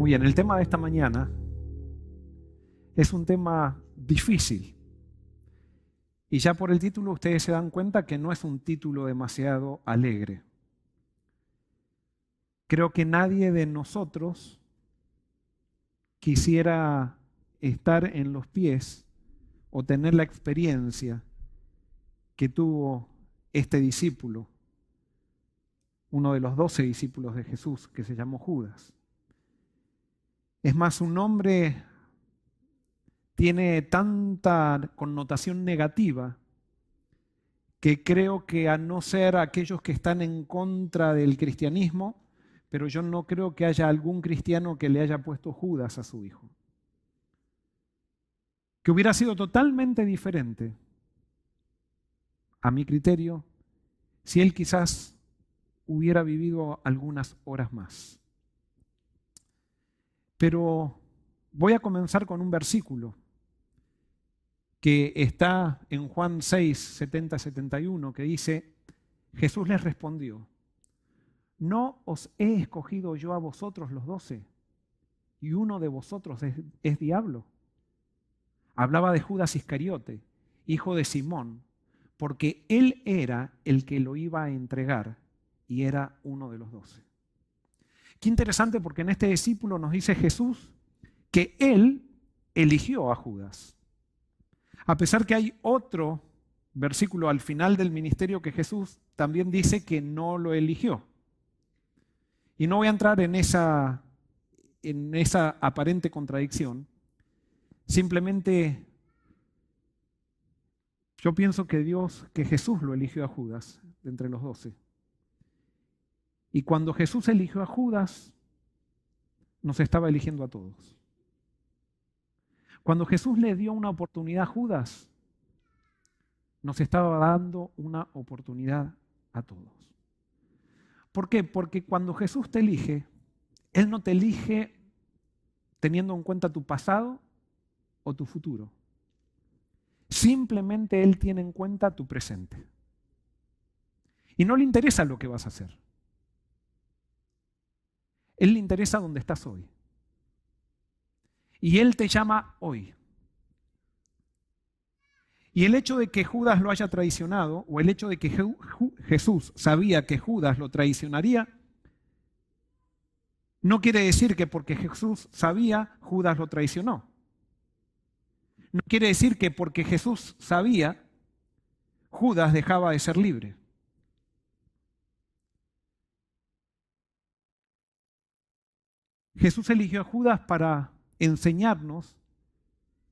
Muy bien, el tema de esta mañana es un tema difícil. Y ya por el título ustedes se dan cuenta que no es un título demasiado alegre. Creo que nadie de nosotros quisiera estar en los pies o tener la experiencia que tuvo este discípulo, uno de los 12 discípulos de Jesús, que se llamó Judas. Es más, su nombre tiene tanta connotación negativa que creo que, a no ser aquellos que están en contra del cristianismo, pero yo no creo que haya algún cristiano que le haya puesto Judas a su hijo. Que hubiera sido totalmente diferente, a mi criterio, si él quizás hubiera vivido algunas horas más. Pero voy a comenzar con un versículo que está en Juan 6, 70-71, que dice: Jesús les respondió: ¿no os he escogido yo a vosotros los 12? Y uno de vosotros es diablo. Hablaba de Judas Iscariote, hijo de Simón, porque él era el que lo iba a entregar y era uno de los 12. Qué interesante, porque en este discípulo nos dice Jesús que él eligió a Judas. A pesar que hay otro versículo al final del ministerio que Jesús también dice que no lo eligió. Y no voy a entrar en esa aparente contradicción. Simplemente yo pienso que Jesús lo eligió a Judas de entre los 12. Y cuando Jesús eligió a Judas, nos estaba eligiendo a todos. Cuando Jesús le dio una oportunidad a Judas, nos estaba dando una oportunidad a todos. ¿Por qué? Porque cuando Jesús te elige, Él no te elige teniendo en cuenta tu pasado o tu futuro. Simplemente Él tiene en cuenta tu presente. Y no le interesa lo que vas a hacer. Él le interesa dónde estás hoy. Y Él te llama hoy. Y el hecho de que Judas lo haya traicionado, o el hecho de que Jesús sabía que Judas lo traicionaría, no quiere decir que porque Jesús sabía, Judas lo traicionó. No quiere decir que porque Jesús sabía, Judas dejaba de ser libre. Jesús eligió a Judas para enseñarnos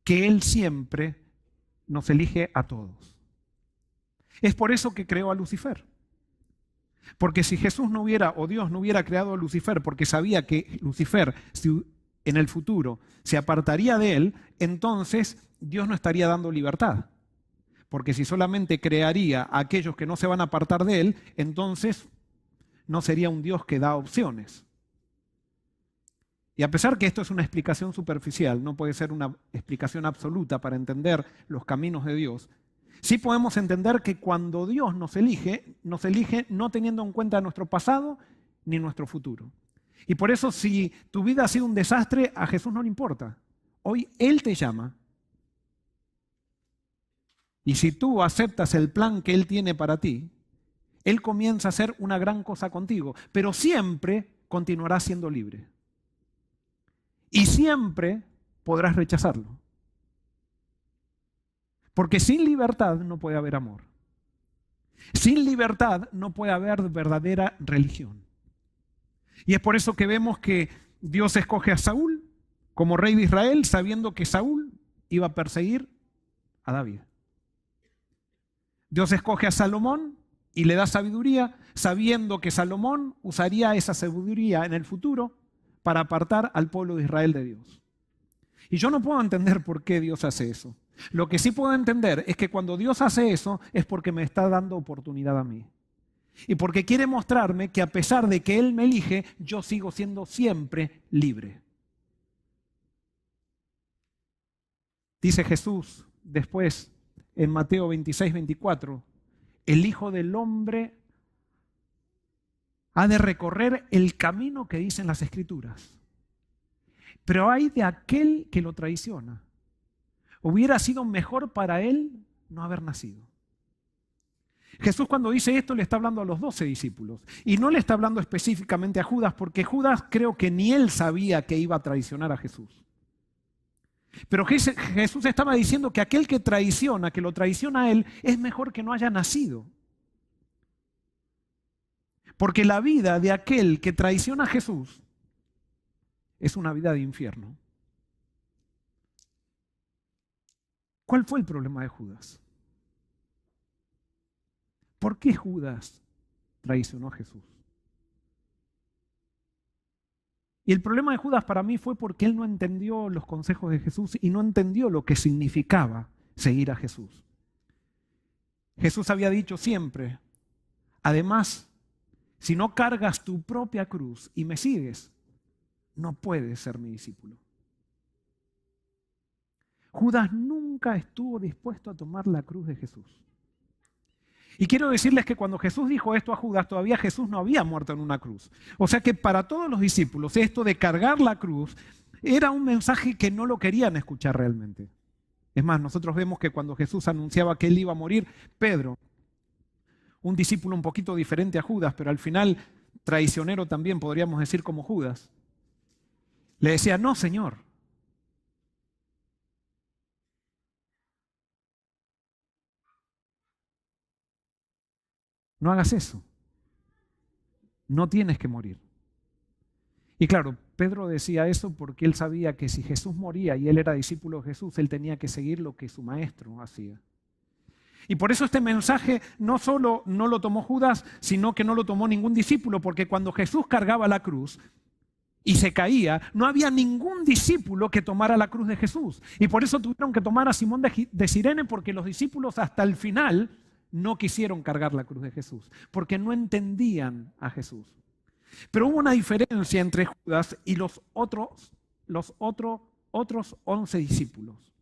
que Él siempre nos elige a todos. Es por eso que creó a Lucifer. Porque si Jesús no hubiera, o Dios no hubiera creado a Lucifer porque sabía que Lucifer en el futuro se apartaría de él, entonces Dios no estaría dando libertad. Porque si solamente crearía a aquellos que no se van a apartar de él, entonces no sería un Dios que da opciones. Y a pesar que esto es una explicación superficial, no puede ser una explicación absoluta para entender los caminos de Dios, sí podemos entender que cuando Dios nos elige no teniendo en cuenta nuestro pasado ni nuestro futuro. Y por eso, si tu vida ha sido un desastre, a Jesús no le importa. Hoy Él te llama. Y si tú aceptas el plan que Él tiene para ti, Él comienza a hacer una gran cosa contigo, pero siempre continuarás siendo libre. Y siempre podrás rechazarlo. Porque sin libertad no puede haber amor. Sin libertad no puede haber verdadera religión. Y es por eso que vemos que Dios escoge a Saúl como rey de Israel, sabiendo que Saúl iba a perseguir a David. Dios escoge a Salomón y le da sabiduría, sabiendo que Salomón usaría esa sabiduría en el futuro para apartar al pueblo de Israel de Dios. Y yo no puedo entender por qué Dios hace eso. Lo que sí puedo entender es que cuando Dios hace eso es porque me está dando oportunidad a mí. Y porque quiere mostrarme que a pesar de que Él me elige, yo sigo siendo siempre libre. Dice Jesús después en Mateo 26, 24, el Hijo del Hombre ha de recorrer el camino que dicen las Escrituras. Pero hay de aquel que lo traiciona. Hubiera sido mejor para él no haber nacido. Jesús cuando dice esto le está hablando a los 12 discípulos y no le está hablando específicamente a Judas, porque Judas creo que ni él sabía que iba a traicionar a Jesús. Pero Jesús estaba diciendo que aquel que traiciona, que lo traiciona a él, es mejor que no haya nacido. Porque la vida de aquel que traiciona a Jesús es una vida de infierno. ¿Cuál fue el problema de Judas? ¿Por qué Judas traicionó a Jesús? Y el problema de Judas para mí fue porque él no entendió los consejos de Jesús y no entendió lo que significaba seguir a Jesús. Jesús había dicho siempre, además, si no cargas tu propia cruz y me sigues, no puedes ser mi discípulo. Judas nunca estuvo dispuesto a tomar la cruz de Jesús. Y quiero decirles que cuando Jesús dijo esto a Judas, todavía Jesús no había muerto en una cruz. O sea que para todos los discípulos esto de cargar la cruz era un mensaje que no lo querían escuchar realmente. Es más, nosotros vemos que cuando Jesús anunciaba que él iba a morir, Pedro, un discípulo un poquito diferente a Judas, pero al final traicionero también podríamos decir como Judas, le decía, no, Señor. No hagas eso. No tienes que morir. Y claro, Pedro decía eso porque él sabía que si Jesús moría y él era discípulo de Jesús, él tenía que seguir lo que su maestro hacía. Y por eso este mensaje no solo no lo tomó Judas, sino que no lo tomó ningún discípulo, porque cuando Jesús cargaba la cruz y se caía, no había ningún discípulo que tomara la cruz de Jesús. Y por eso tuvieron que tomar a Simón de Cirene, porque los discípulos hasta el final no quisieron cargar la cruz de Jesús, porque no entendían a Jesús. Pero hubo una diferencia entre Judas y los otros 11 discípulos.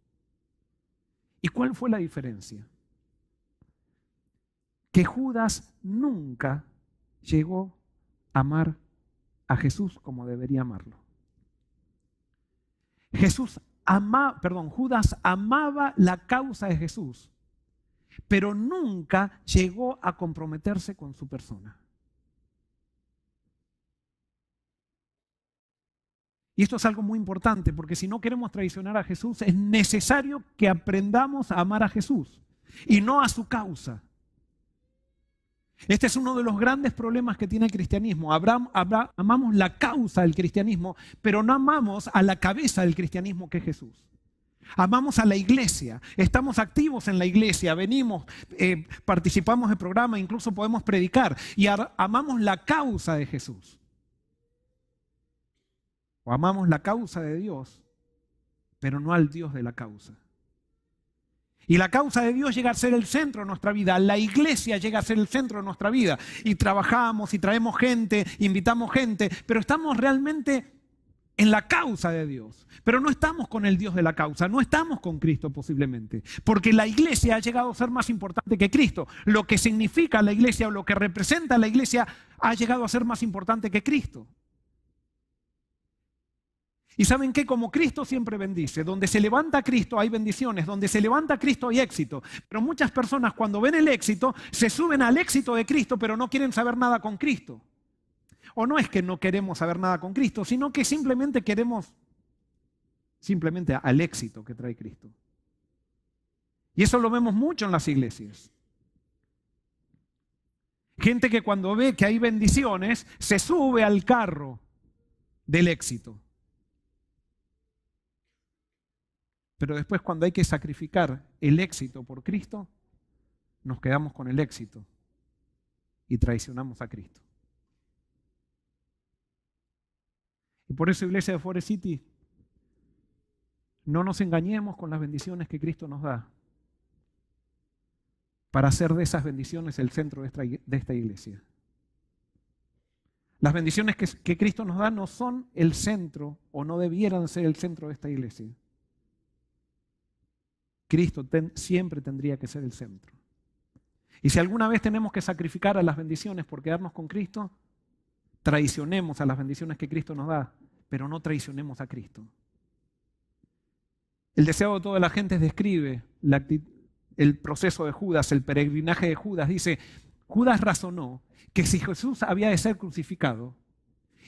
¿Y cuál fue la diferencia? Que Judas nunca llegó a amar a Jesús como debería amarlo. Judas amaba la causa de Jesús, pero nunca llegó a comprometerse con su persona. Y esto es algo muy importante, porque si no queremos traicionar a Jesús, es necesario que aprendamos a amar a Jesús y no a su causa. Este es uno de los grandes problemas que tiene el cristianismo. Amamos la causa del cristianismo, pero no amamos a la cabeza del cristianismo, que es Jesús. Amamos a la iglesia, estamos activos en la iglesia, venimos, participamos del programa, incluso podemos predicar y amamos la causa de Jesús. O amamos la causa de Dios, pero no al Dios de la causa. Y la causa de Dios llega a ser el centro de nuestra vida, la iglesia llega a ser el centro de nuestra vida. Y trabajamos y traemos gente, invitamos gente, pero estamos realmente en la causa de Dios. Pero no estamos con el Dios de la causa, no estamos con Cristo posiblemente. Porque la iglesia ha llegado a ser más importante que Cristo. Lo que significa la iglesia o lo que representa la iglesia ha llegado a ser más importante que Cristo. Y ¿saben qué? Como Cristo siempre bendice, donde se levanta Cristo hay bendiciones, donde se levanta Cristo hay éxito. Pero muchas personas cuando ven el éxito, se suben al éxito de Cristo, pero no quieren saber nada con Cristo. O no es que no queremos saber nada con Cristo, sino que simplemente queremos al éxito que trae Cristo. Y eso lo vemos mucho en las iglesias. Gente que cuando ve que hay bendiciones, se sube al carro del éxito. Pero después cuando hay que sacrificar el éxito por Cristo, nos quedamos con el éxito y traicionamos a Cristo. Y por eso, iglesia de Forest City, no nos engañemos con las bendiciones que Cristo nos da para hacer de esas bendiciones el centro de esta iglesia. Las bendiciones que Cristo nos da no son el centro o no debieran ser el centro de esta iglesia. Cristo siempre tendría que ser el centro. Y si alguna vez tenemos que sacrificar a las bendiciones por quedarnos con Cristo, traicionemos a las bendiciones que Cristo nos da pero no traicionemos a Cristo. El deseo de toda la gente describe el proceso de Judas, el peregrinaje de Judas. Dice, Judas razonó que si Jesús había de ser crucificado,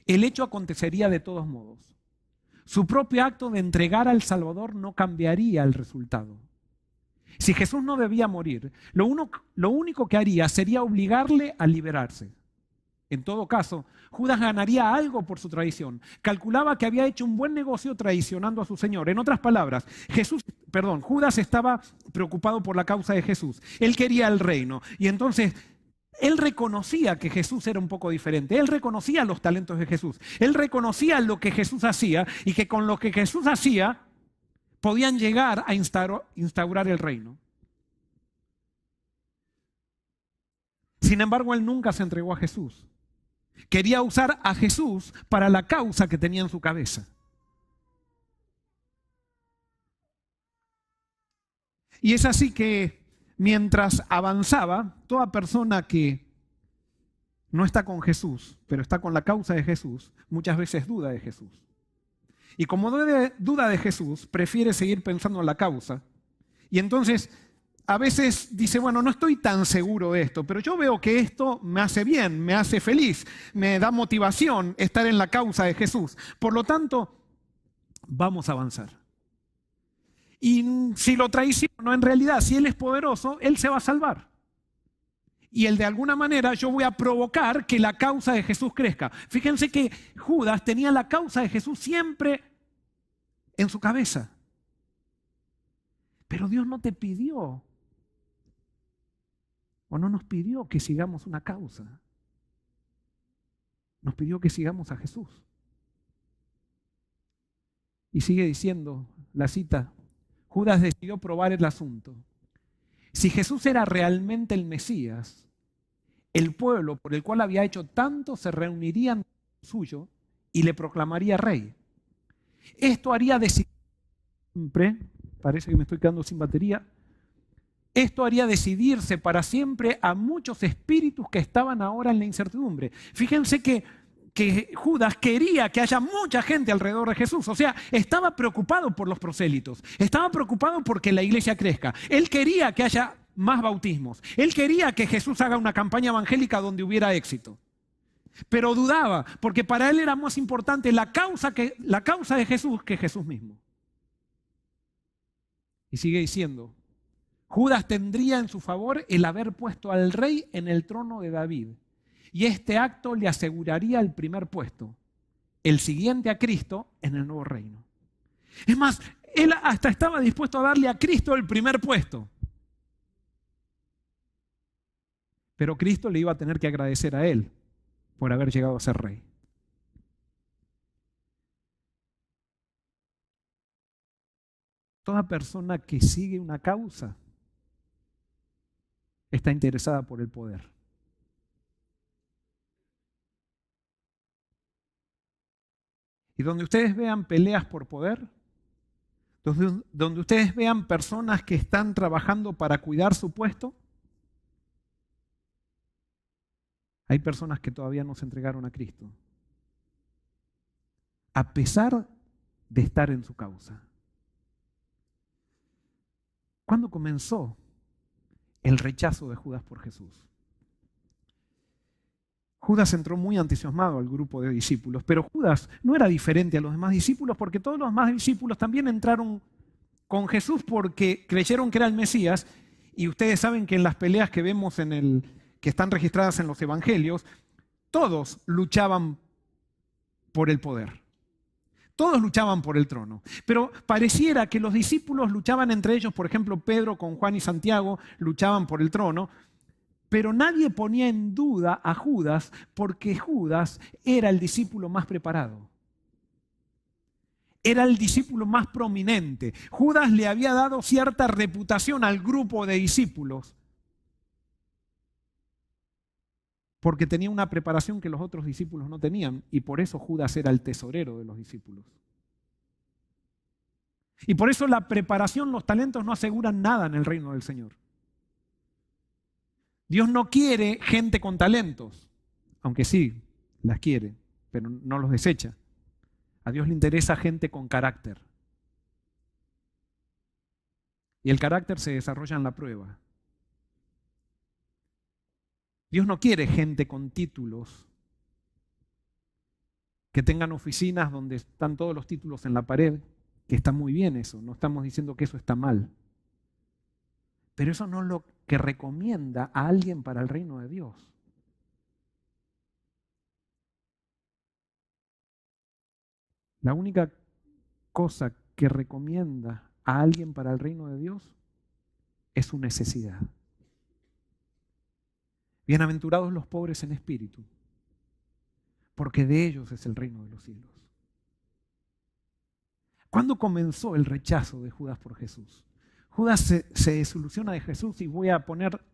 el hecho acontecería de todos modos. Su propio acto de entregar al Salvador no cambiaría el resultado. Si Jesús no debía morir, lo único que haría sería obligarle a liberarse. En todo caso, Judas ganaría algo por su traición. Calculaba que había hecho un buen negocio traicionando a su Señor. En otras palabras, Judas estaba preocupado por la causa de Jesús. Él quería el reino. Y entonces, él reconocía que Jesús era un poco diferente. Él reconocía los talentos de Jesús. Él reconocía lo que Jesús hacía y que con lo que Jesús hacía podían llegar a instaurar el reino. Sin embargo, él nunca se entregó a Jesús. Quería usar a Jesús para la causa que tenía en su cabeza. Y es así que mientras avanzaba, toda persona que no está con Jesús, pero está con la causa de Jesús, muchas veces duda de Jesús. Y como duda de Jesús, prefiere seguir pensando en la causa. Y entonces a veces dice, bueno, no estoy tan seguro de esto, pero yo veo que esto me hace bien, me hace feliz, me da motivación estar en la causa de Jesús. Por lo tanto, vamos a avanzar. Y si lo traiciono, en realidad, si Él es poderoso, Él se va a salvar. Y Él de alguna manera yo voy a provocar que la causa de Jesús crezca. Fíjense que Judas tenía la causa de Jesús siempre en su cabeza. Pero Dios no te pidió, o no nos pidió que sigamos una causa. Nos pidió que sigamos a Jesús. Y sigue diciendo la cita, Judas decidió probar el asunto. Si Jesús era realmente el Mesías, el pueblo por el cual había hecho tanto se reuniría en suyo y le proclamaría rey. Esto haría decidir siempre, parece que me estoy quedando sin batería, esto haría decidirse para siempre a muchos espíritus que estaban ahora en la incertidumbre. Fíjense que Judas quería que haya mucha gente alrededor de Jesús. O sea, estaba preocupado por los prosélitos. Estaba preocupado porque la iglesia crezca. Él quería que haya más bautismos. Él quería que Jesús haga una campaña evangélica donde hubiera éxito. Pero dudaba, porque para él era más importante la causa de Jesús que Jesús mismo. Y sigue diciendo, Judas tendría en su favor el haber puesto al rey en el trono de David. Y este acto le aseguraría el primer puesto, el siguiente a Cristo en el nuevo reino. Es más, él hasta estaba dispuesto a darle a Cristo el primer puesto. Pero Cristo le iba a tener que agradecer a él por haber llegado a ser rey. Toda persona que sigue una causa está interesada por el poder. Y donde ustedes vean peleas por poder, donde ustedes vean personas que están trabajando para cuidar su puesto, hay personas que todavía no se entregaron a Cristo, a pesar de estar en su causa. ¿Cuándo comenzó el rechazo de Judas por Jesús? Judas entró muy entusiasmado al grupo de discípulos, pero Judas no era diferente a los demás discípulos porque todos los demás discípulos también entraron con Jesús porque creyeron que era el Mesías. Y ustedes saben que en las peleas que vemos que están registradas en los evangelios, todos luchaban por el poder. Todos luchaban por el trono. Pero pareciera que los discípulos luchaban entre ellos, por ejemplo, Pedro con Juan y Santiago luchaban por el trono, pero nadie ponía en duda a Judas porque Judas era el discípulo más preparado. Era el discípulo más prominente. Judas le había dado cierta reputación al grupo de discípulos porque tenía una preparación que los otros discípulos no tenían y por eso Judas era el tesorero de los discípulos. Y por eso la preparación, los talentos no aseguran nada en el reino del Señor. Dios no quiere gente con talentos, aunque sí las quiere, pero no los desecha. A Dios le interesa gente con carácter. Y el carácter se desarrolla en la prueba. Dios no quiere gente con títulos, que tengan oficinas donde están todos los títulos en la pared, que está muy bien eso, no estamos diciendo que eso está mal. Pero eso no es lo que recomienda a alguien para el reino de Dios. La única cosa que recomienda a alguien para el reino de Dios es su necesidad. Bienaventurados los pobres en espíritu, porque de ellos es el reino de los cielos. ¿Cuándo comenzó el rechazo de Judas por Jesús? Judas se desilusiona de Jesús y voy a poner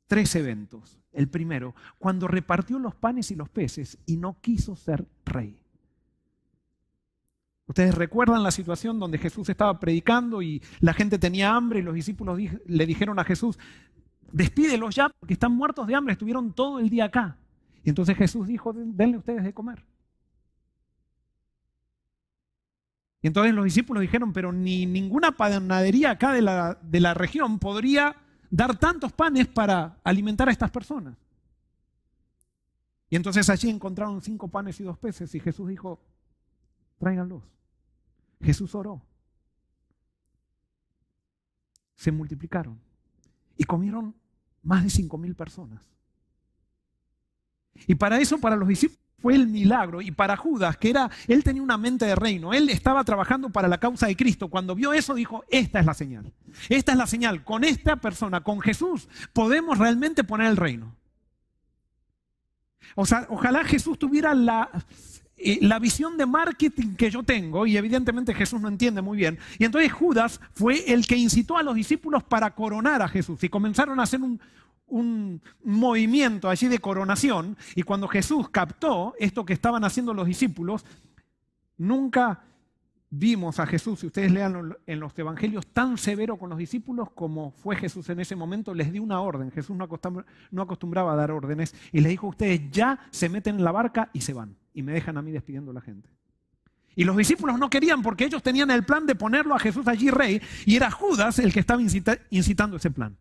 3 eventos. El primero, cuando repartió los panes y los peces y no quiso ser rey. Ustedes recuerdan la situación donde Jesús estaba predicando y la gente tenía hambre y los discípulos le dijeron a Jesús, despídelos ya porque están muertos de hambre, estuvieron todo el día acá. Y entonces Jesús dijo, denle ustedes de comer. Y entonces los discípulos dijeron, pero ni ninguna panadería acá de la región podría dar tantos panes para alimentar a estas personas. Y entonces allí encontraron 5 panes y 2 peces y Jesús dijo, tráiganlos. Jesús oró. Se multiplicaron y comieron más de 5.000 personas. Y para eso, para los discípulos, fue el milagro. Y para Judas, él tenía una mente de reino, él estaba trabajando para la causa de Cristo. Cuando vio eso dijo, esta es la señal. Esta es la señal. Con esta persona, con Jesús, podemos realmente poner el reino. O sea, ojalá Jesús tuviera la visión de marketing que yo tengo, y evidentemente Jesús no entiende muy bien. Y entonces Judas fue el que incitó a los discípulos para coronar a Jesús. Y comenzaron a hacer un movimiento allí de coronación. Y cuando Jesús captó esto que estaban haciendo los discípulos, nunca vimos a Jesús, si ustedes lean en los evangelios, tan severo con los discípulos como fue Jesús en ese momento. Les dio una orden. Jesús no acostumbraba a dar órdenes y les dijo, ustedes ya se meten en la barca y se van y me dejan a mí despidiendo a la gente. Y los discípulos no querían porque ellos tenían el plan de ponerlo a Jesús allí rey y era Judas el que estaba incitando ese plan.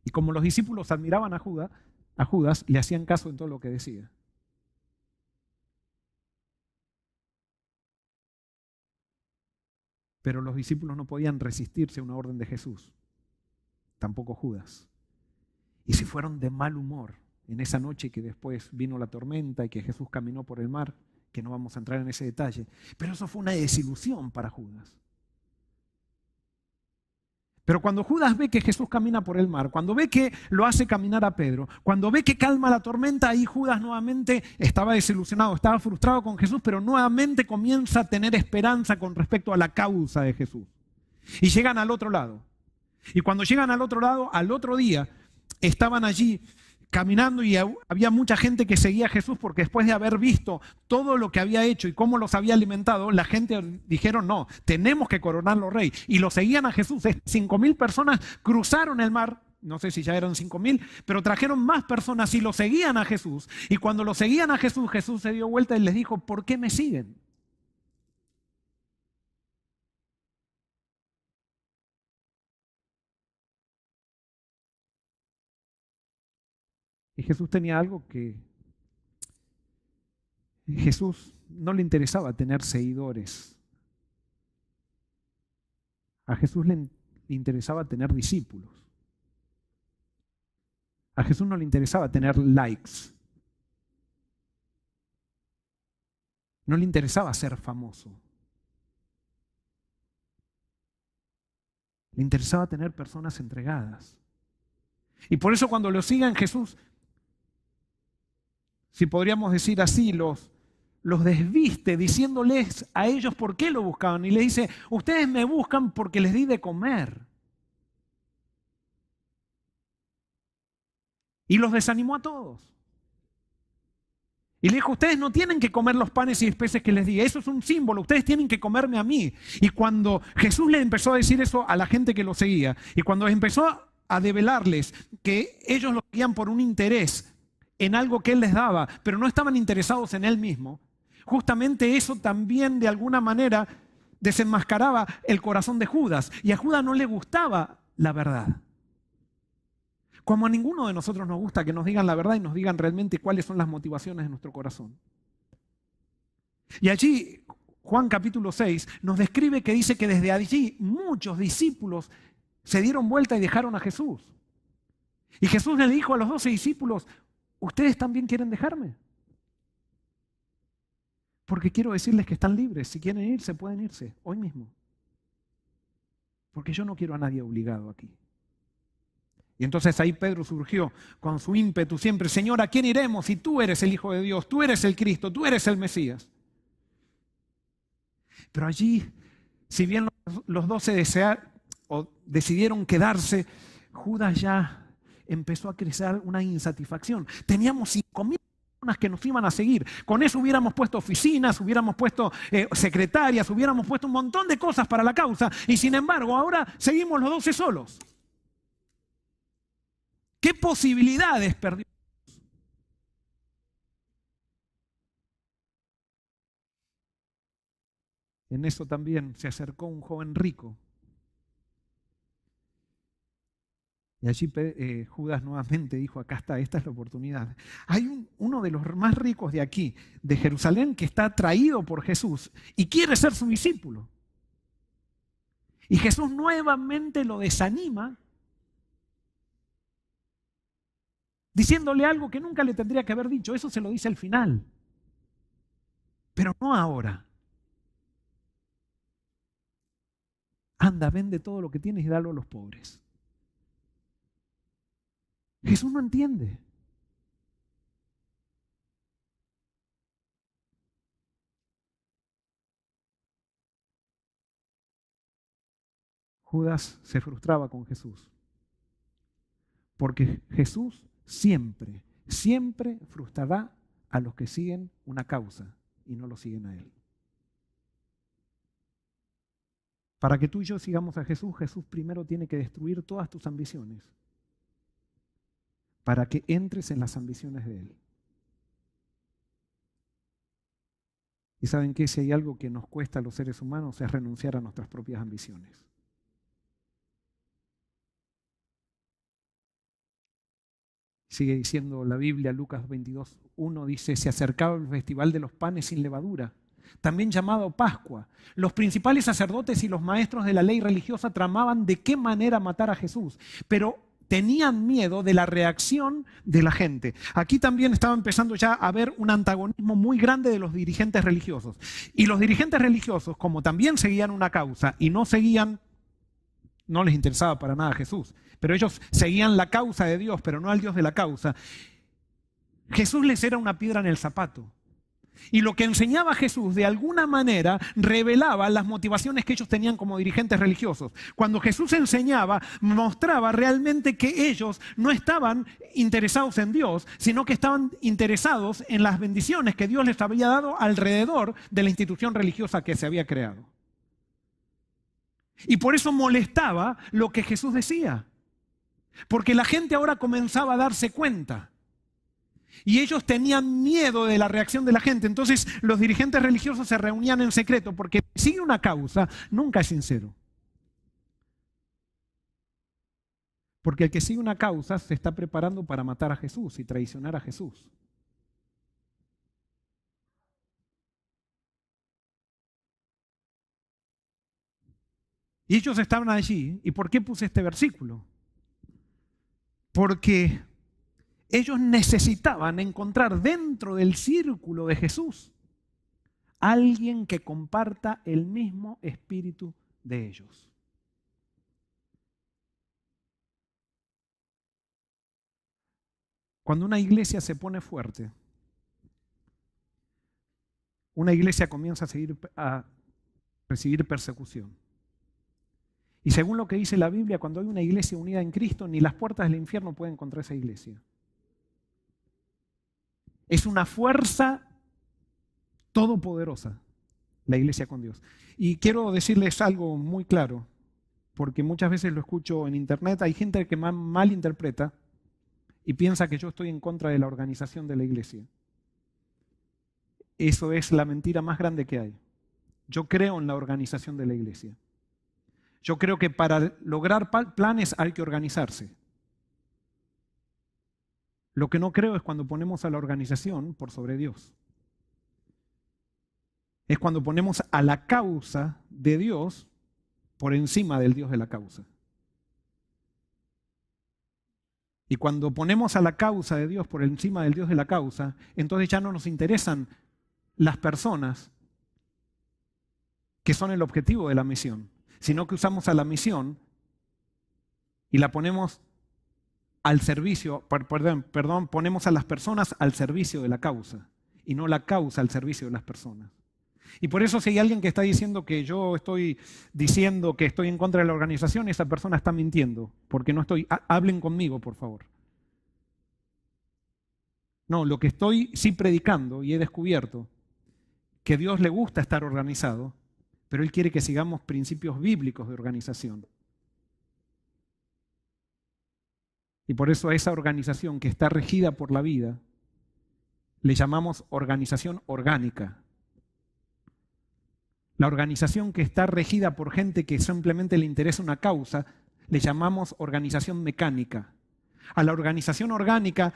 Y como los discípulos admiraban a Judas, le hacían caso en todo lo que decía. Pero los discípulos no podían resistirse a una orden de Jesús, tampoco Judas. Y si fueron de mal humor en esa noche que después vino la tormenta y que Jesús caminó por el mar, que no vamos a entrar en ese detalle, pero eso fue una desilusión para Judas. Pero cuando Judas ve que Jesús camina por el mar, cuando ve que lo hace caminar a Pedro, cuando ve que calma la tormenta, ahí Judas nuevamente estaba desilusionado, estaba frustrado con Jesús, pero nuevamente comienza a tener esperanza con respecto a la causa de Jesús. Y llegan al otro lado. Y cuando llegan al otro lado, al otro día, estaban allí caminando y había mucha gente que seguía a Jesús porque después de haber visto todo lo que había hecho y cómo los había alimentado, la gente dijeron, no, tenemos que coronarlo rey. Y lo seguían a Jesús. 5.000 personas cruzaron el mar, no sé si ya eran 5.000, pero trajeron más personas y lo seguían a Jesús. Y cuando lo seguían a Jesús, Jesús se dio vuelta y les dijo, ¿por qué me siguen? Y Jesús tenía algo que Jesús no le interesaba tener seguidores. A Jesús le interesaba tener discípulos. A Jesús no le interesaba tener likes. No le interesaba ser famoso. Le interesaba tener personas entregadas. Y por eso cuando lo sigan Jesús, si podríamos decir así, los desviste diciéndoles a ellos por qué lo buscaban. Y le dice, ustedes me buscan porque les di de comer. Y los desanimó a todos. Y le dijo, ustedes no tienen que comer los panes y peces que les di. Eso es un símbolo, ustedes tienen que comerme a mí. Y cuando Jesús le empezó a decir eso a la gente que lo seguía, y cuando empezó a develarles que ellos lo seguían por un interés en algo que Él les daba, pero no estaban interesados en Él mismo, Justamente eso también de alguna manera desenmascaraba el corazón de Judas. Y a Judas no le gustaba la verdad. Como a ninguno de nosotros nos gusta que nos digan la verdad y nos digan realmente cuáles son las motivaciones de nuestro corazón. Y allí, Juan capítulo 6 nos describe que dice que desde allí muchos discípulos se dieron vuelta y dejaron a Jesús. Y Jesús le dijo a los 12 discípulos, ¿ustedes también quieren dejarme? Porque quiero decirles que están libres. Si quieren irse, pueden irse hoy mismo. Porque yo no quiero a nadie obligado aquí. Y entonces ahí Pedro surgió con su ímpetu siempre, Señor, ¿a quién iremos si tú eres el Hijo de Dios, tú eres el Cristo, tú eres el Mesías? Pero allí, si bien los 12 decidieron quedarse, Judas ya empezó a crecer una insatisfacción. Teníamos 5.000 personas que nos iban a seguir. Con eso hubiéramos puesto oficinas, hubiéramos puesto secretarias, hubiéramos puesto un montón de cosas para la causa. Y sin embargo, ahora seguimos los 12 solos. ¿Qué posibilidades perdió? En eso también se acercó un joven rico. Y allí Judas nuevamente dijo, acá está, esta es la oportunidad. Hay uno de los más ricos de aquí, de Jerusalén, que está atraído por Jesús y quiere ser su discípulo. Y Jesús nuevamente lo desanima, diciéndole algo que nunca le tendría que haber dicho. Eso se lo dice al final, pero no ahora. Anda, vende todo lo que tienes y dalo a los pobres. Jesús no entiende. Judas se frustraba con Jesús, porque Jesús siempre, siempre frustrará a los que siguen una causa y no lo siguen a Él. Para que tú y yo sigamos a Jesús, Jesús primero tiene que destruir todas tus ambiciones, para que entres en las ambiciones de Él. Y ¿saben qué? Si hay algo que nos cuesta a los seres humanos es renunciar a nuestras propias ambiciones. Sigue diciendo la Biblia, Lucas 22:1 dice, se acercaba el festival de los panes sin levadura, también llamado Pascua. Los principales sacerdotes y los maestros de la ley religiosa tramaban de qué manera matar a Jesús, pero tenían miedo de la reacción de la gente. Aquí también estaba empezando ya a haber un antagonismo muy grande de los dirigentes religiosos. Y los dirigentes religiosos, como también seguían una causa y no les interesaba para nada a Jesús, pero ellos seguían la causa de Dios, pero no al Dios de la causa. Jesús les era una piedra en el zapato. Y lo que enseñaba Jesús de alguna manera revelaba las motivaciones que ellos tenían como dirigentes religiosos. Cuando Jesús enseñaba, mostraba realmente que ellos no estaban interesados en Dios, sino que estaban interesados en las bendiciones que Dios les había dado alrededor de la institución religiosa que se había creado. Y por eso molestaba lo que Jesús decía. Porque la gente ahora comenzaba a darse cuenta. Y ellos tenían miedo de la reacción de la gente. Entonces los dirigentes religiosos se reunían en secreto porque el que sigue una causa nunca es sincero. Porque el que sigue una causa se está preparando para matar a Jesús y traicionar a Jesús. Y ellos estaban allí. ¿Y por qué puse este versículo? Porque ellos necesitaban encontrar dentro del círculo de Jesús alguien que comparta el mismo espíritu de ellos. Cuando una iglesia se pone fuerte, una iglesia comienza a recibir persecución. Y según lo que dice la Biblia, cuando hay una iglesia unida en Cristo, ni las puertas del infierno pueden contra esa iglesia. Es una fuerza todopoderosa, la iglesia con Dios. Y quiero decirles algo muy claro, porque muchas veces lo escucho en internet, hay gente que mal interpreta y piensa que yo estoy en contra de la organización de la iglesia. eso es la mentira más grande que hay. Yo creo en la organización de la iglesia. Yo creo que para lograr planes hay que organizarse. Lo que no creo es cuando ponemos a la organización por sobre Dios. Es cuando ponemos a la causa de Dios por encima del Dios de la causa. Y cuando ponemos a la causa de Dios por encima del Dios de la causa, entonces ya no nos interesan las personas que son el objetivo de la misión, sino que usamos a la misión y la ponemos al servicio, ponemos a las personas al servicio de la causa y no la causa al servicio de las personas. Y por eso si hay alguien que está diciendo que yo estoy diciendo que estoy en contra de la organización, esa persona está mintiendo, porque no estoy, hablen conmigo, por favor. No, lo que estoy sí predicando y he descubierto que a Dios le gusta estar organizado, pero Él quiere que sigamos principios bíblicos de organización. Y por eso a esa organización que está regida por la vida, le llamamos organización orgánica. La organización que está regida por gente que simplemente le interesa una causa, le llamamos organización mecánica. A la organización orgánica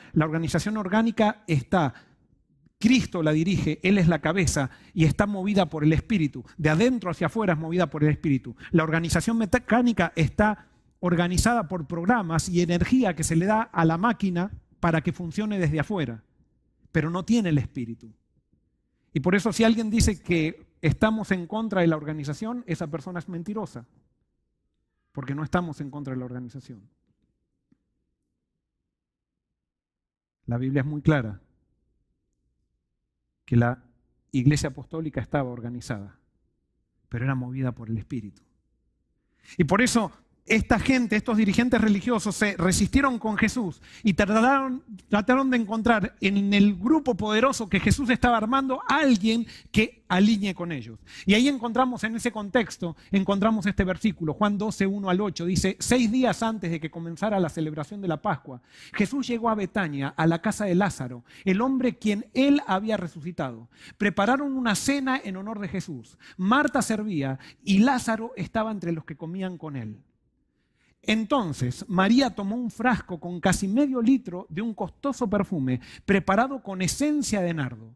está, Cristo la dirige, Él es la cabeza y está movida por el Espíritu. De adentro hacia afuera es movida por el Espíritu. La organización mecánica está organizada por programas y energía que se le da a la máquina para que funcione desde afuera, pero no tiene el Espíritu. Y por eso si alguien dice que estamos en contra de la organización, esa persona es mentirosa, porque no estamos en contra de la organización. La Biblia es muy clara que la Iglesia Apostólica estaba organizada, pero era movida por el Espíritu. Y por eso esta gente, estos dirigentes religiosos se resistieron con Jesús y trataron de encontrar en el grupo poderoso que Jesús estaba armando a alguien que alinee con ellos. Y ahí encontramos, en ese contexto, encontramos este versículo, Juan 12, 1 al 8, dice: 6 días antes de que comenzara la celebración de la Pascua, Jesús llegó a Betania, a la casa de Lázaro, el hombre quien él había resucitado. Prepararon una cena en honor de Jesús. Marta servía y Lázaro estaba entre los que comían con él. Entonces María tomó un frasco con casi medio litro de un costoso perfume preparado con esencia de nardo.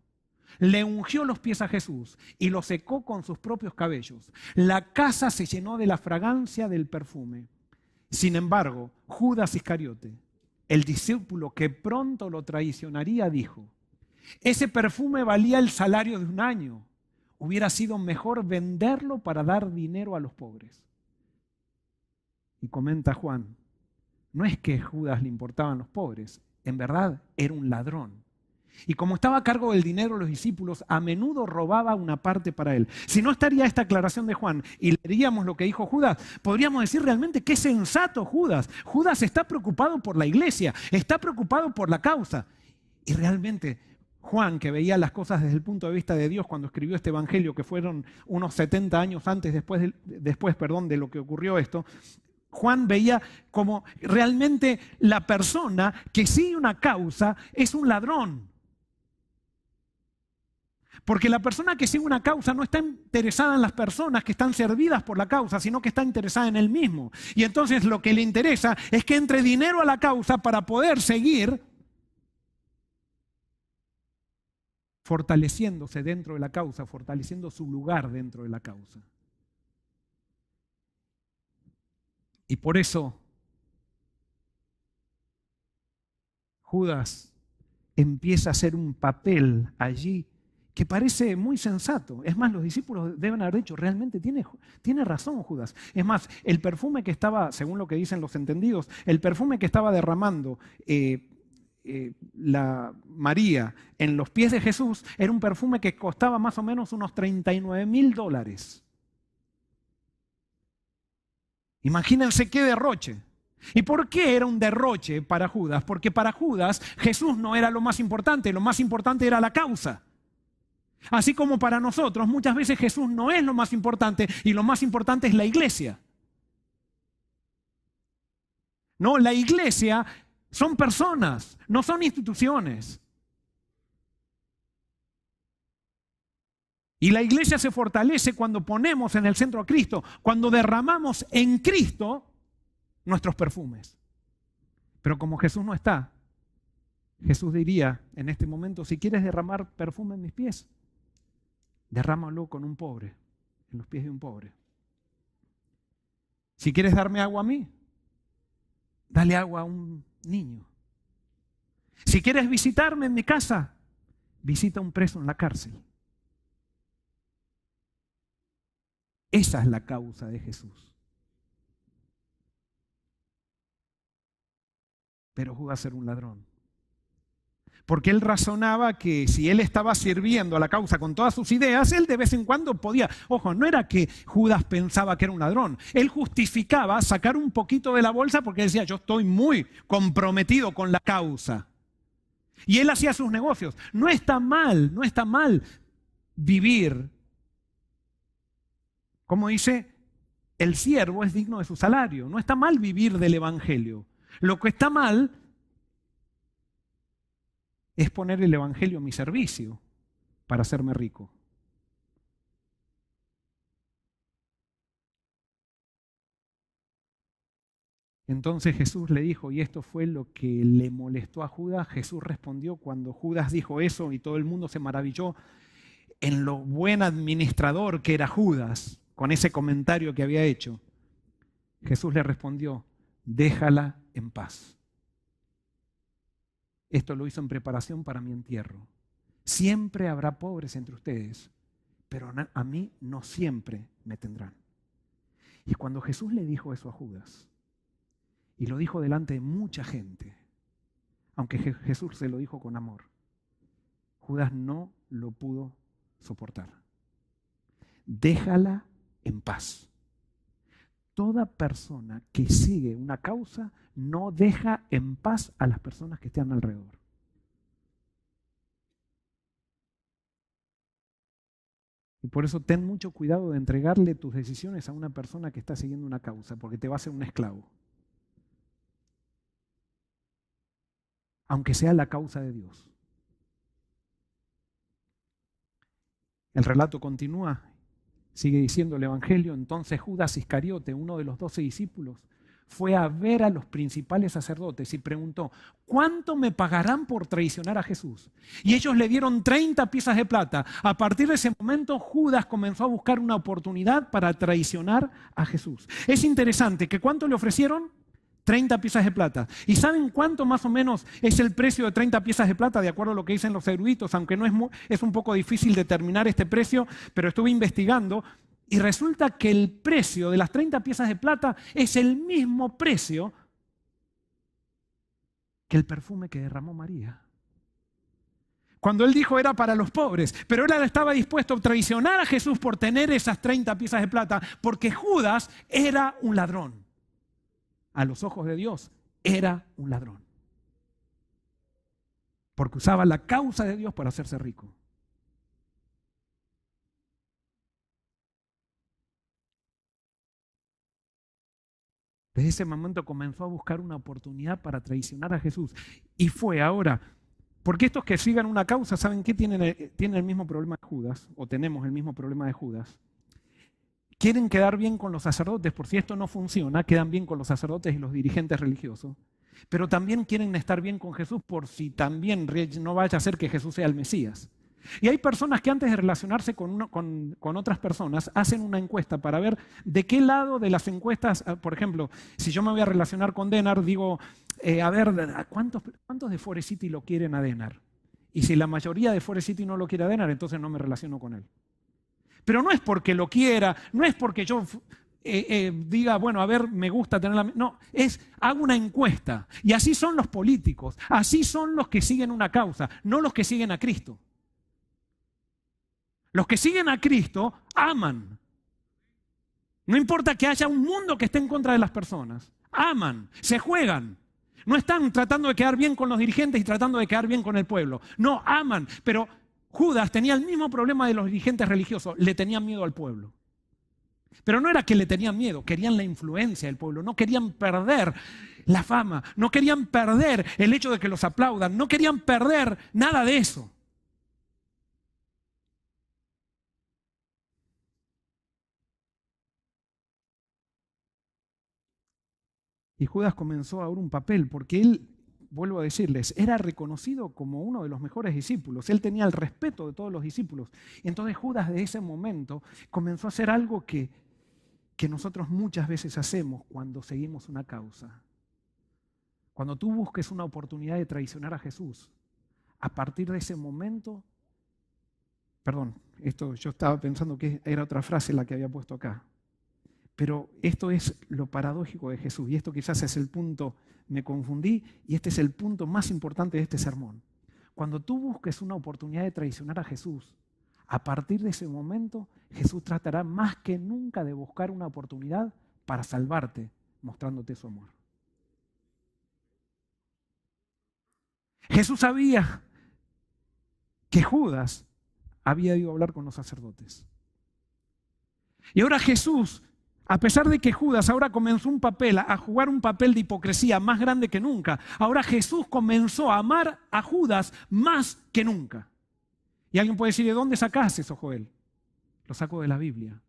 Le ungió los pies a Jesús y lo secó con sus propios cabellos. La casa se llenó de la fragancia del perfume. Sin embargo, Judas Iscariote, el discípulo que pronto lo traicionaría, dijo: ese perfume valía el salario de un año. Hubiera sido mejor venderlo para dar dinero a los pobres. Y comenta Juan, no es que a Judas le importaban los pobres, en verdad era un ladrón. Y como estaba a cargo del dinero de los discípulos, a menudo robaba una parte para él. Si no estaría esta aclaración de Juan y leeríamos lo que dijo Judas, podríamos decir realmente qué sensato Judas. Judas está preocupado por la iglesia, está preocupado por la causa. Y realmente Juan, que veía las cosas desde el punto de vista de Dios cuando escribió este evangelio, que fueron unos 70 años antes, después de lo que ocurrió esto, Juan veía como realmente la persona que sigue una causa es un ladrón. Porque la persona que sigue una causa no está interesada en las personas que están servidas por la causa, sino que está interesada en él mismo. Y entonces lo que le interesa es que entre dinero a la causa para poder seguir fortaleciéndose dentro de la causa, fortaleciendo su lugar dentro de la causa. Y por eso Judas empieza a hacer un papel allí que parece muy sensato. Es más, los discípulos deben haber dicho, realmente tiene razón Judas. Es más, el perfume que estaba, según lo que dicen los entendidos, el perfume que estaba derramando la María en los pies de Jesús era un perfume que costaba más o menos unos $39,000. Imagínense qué derroche. ¿Y por qué era un derroche para Judas? Porque para Judas Jesús no era lo más importante era la causa. Así como para nosotros muchas veces Jesús no es lo más importante y lo más importante es la iglesia. No, la iglesia son personas, no son instituciones. Y la iglesia se fortalece cuando ponemos en el centro a Cristo, cuando derramamos en Cristo nuestros perfumes. Pero como Jesús no está, Jesús diría en este momento, si quieres derramar perfume en mis pies, derrámalo con un pobre, en los pies de un pobre. Si quieres darme agua a mí, dale agua a un niño. Si quieres visitarme en mi casa, visita a un preso en la cárcel. Esa es la causa de Jesús. Pero Judas era un ladrón. Porque él razonaba que si él estaba sirviendo a la causa con todas sus ideas, él de vez en cuando podía. Ojo, no era que Judas pensaba que era un ladrón. Él justificaba sacar un poquito de la bolsa porque decía, yo estoy muy comprometido con la causa. Y él hacía sus negocios. No está mal vivir. Como dice, el siervo es digno de su salario. No está mal vivir del evangelio. Lo que está mal es poner el evangelio a mi servicio para hacerme rico. Entonces Jesús le dijo, y esto fue lo que le molestó a Judas. Jesús respondió cuando Judas dijo eso y todo el mundo se maravilló en lo buen administrador que era Judas con ese comentario que había hecho. Jesús le respondió, déjala en paz. Esto lo hizo en preparación para mi entierro. Siempre habrá pobres entre ustedes, pero a mí no siempre me tendrán. Y cuando Jesús le dijo eso a Judas, y lo dijo delante de mucha gente, aunque Jesús se lo dijo con amor, Judas no lo pudo soportar. Déjala en paz. Toda persona que sigue una causa no deja en paz a las personas que están alrededor. Y por eso ten mucho cuidado de entregarle tus decisiones a una persona que está siguiendo una causa, porque te va a hacer un esclavo. Aunque sea la causa de Dios. El relato continúa. Sigue diciendo el Evangelio, entonces Judas Iscariote, uno de los 12 discípulos, fue a ver a los principales sacerdotes y preguntó, ¿cuánto me pagarán por traicionar a Jesús? Y ellos le dieron 30 piezas de plata. A partir de ese momento, Judas comenzó a buscar una oportunidad para traicionar a Jesús. Es interesante que ¿cuánto le ofrecieron? 30 piezas de plata. ¿Y saben cuánto más o menos es el precio de 30 piezas de plata? De acuerdo a lo que dicen los eruditos, aunque no es un poco difícil determinar este precio, pero estuve investigando y resulta que el precio de las 30 piezas de plata es el mismo precio que el perfume que derramó María. Cuando él dijo era para los pobres, pero él estaba dispuesto a traicionar a Jesús por tener esas 30 piezas de plata, porque Judas era un ladrón. A los ojos de Dios, era un ladrón. Porque usaba la causa de Dios para hacerse rico. Desde ese momento comenzó a buscar una oportunidad para traicionar a Jesús. Y fue ahora, porque estos que sigan una causa, ¿saben qué? Tienen el mismo problema de Judas, o tenemos el mismo problema de Judas. Quieren quedar bien con los sacerdotes, por si esto no funciona, quedan bien con los sacerdotes y los dirigentes religiosos, pero también quieren estar bien con Jesús por si también no vaya a ser que Jesús sea el Mesías. Y hay personas que antes de relacionarse con otras personas hacen una encuesta para ver de qué lado de las encuestas, por ejemplo, si yo me voy a relacionar con Denar, digo, a ver, ¿cuántos de Forest City lo quieren a Denar? Y si la mayoría de Forest City no lo quiere a Denar, entonces no me relaciono con él. Pero no es porque lo quiera, no es porque yo diga, bueno, a ver, me gusta tenerla. No, hago una encuesta. Y así son los políticos, así son los que siguen una causa, no los que siguen a Cristo. Los que siguen a Cristo aman. No importa que haya un mundo que esté en contra de las personas. Aman, se juegan. No están tratando de quedar bien con los dirigentes y tratando de quedar bien con el pueblo. No, aman, pero Judas tenía el mismo problema de los dirigentes religiosos, le tenían miedo al pueblo. Pero no era que le tenían miedo, querían la influencia del pueblo, no querían perder la fama, no querían perder el hecho de que los aplaudan, no querían perder nada de eso. Y Judas comenzó ahora un papel, porque él, vuelvo a decirles, era reconocido como uno de los mejores discípulos. Él tenía el respeto de todos los discípulos. Y entonces Judas de ese momento comenzó a hacer algo que nosotros muchas veces hacemos cuando seguimos una causa. Cuando tú busques una oportunidad de traicionar a Jesús, a partir de ese momento, perdón, esto yo estaba pensando que era otra frase la que había puesto acá, pero esto es lo paradójico de Jesús y esto quizás es el punto, me confundí y este es el punto más importante de este sermón. Cuando tú busques una oportunidad de traicionar a Jesús, a partir de ese momento Jesús tratará más que nunca de buscar una oportunidad para salvarte, mostrándote su amor. Jesús sabía que Judas había ido a hablar con los sacerdotes. Y ahora Jesús, a pesar de que Judas ahora comenzó a jugar un papel de hipocresía más grande que nunca, ahora Jesús comenzó a amar a Judas más que nunca. Y alguien puede decir, ¿de dónde sacaste eso, Joel? Lo saco de la Biblia.